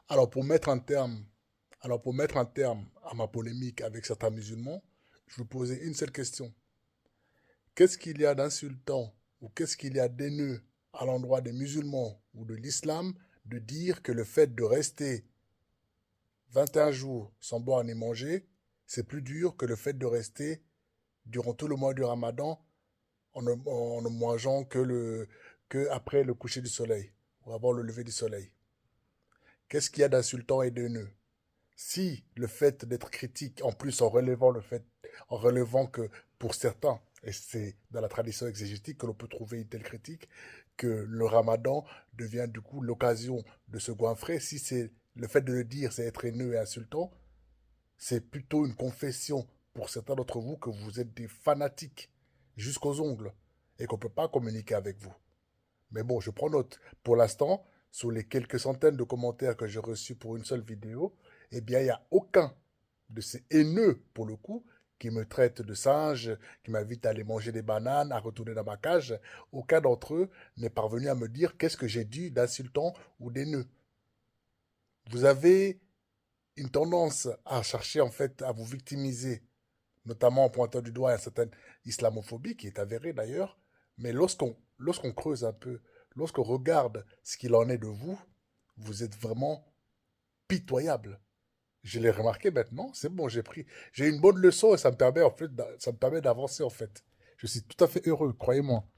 Alors pour mettre un terme, alors pour mettre un terme à ma polémique avec certains musulmans, je vous posais une seule question. Qu'est-ce qu'il y a d'insultant ou qu'est-ce qu'il y a d'haineux à l'endroit des musulmans ou de l'islam de dire que le fait de rester 21 jours sans boire ni manger, c'est plus dur que le fait de rester durant tout le mois du Ramadan en ne mangeant que après le coucher du soleil ou avant le lever du soleil. Qu'est-ce qu'il y a d'insultant et d'haineux? Si le fait d'être critique, en plus en relevant que pour certains, et c'est dans la tradition exégétique que l'on peut trouver une telle critique, que le ramadan devient du coup l'occasion de se goinfrer, si c'est le fait de le dire, c'est être haineux et insultant, c'est plutôt une confession pour certains d'entre vous que vous êtes des fanatiques jusqu'aux ongles et qu'on ne peut pas communiquer avec vous. Mais bon, je prends note. Pour l'instant, sur les quelques centaines de commentaires que j'ai reçus pour une seule vidéo, eh bien, il n'y a aucun de ces haineux, pour le coup, qui me traite de singe, qui m'invite à aller manger des bananes, à retourner dans ma cage. Aucun d'entre eux n'est parvenu à me dire qu'est-ce que j'ai dit d'insultant ou d'haineux. Vous avez une tendance à chercher en fait à vous victimiser, notamment en pointant du doigt une certaine islamophobie qui est avérée d'ailleurs. Mais lorsqu'on creuse un peu, lorsqu'on regarde ce qu'il en est de vous, vous êtes vraiment pitoyable. Je l'ai remarqué maintenant, c'est bon, j'ai une bonne leçon et ça me permet en fait, ça me permet d'avancer en fait. Je suis tout à fait heureux, croyez-moi.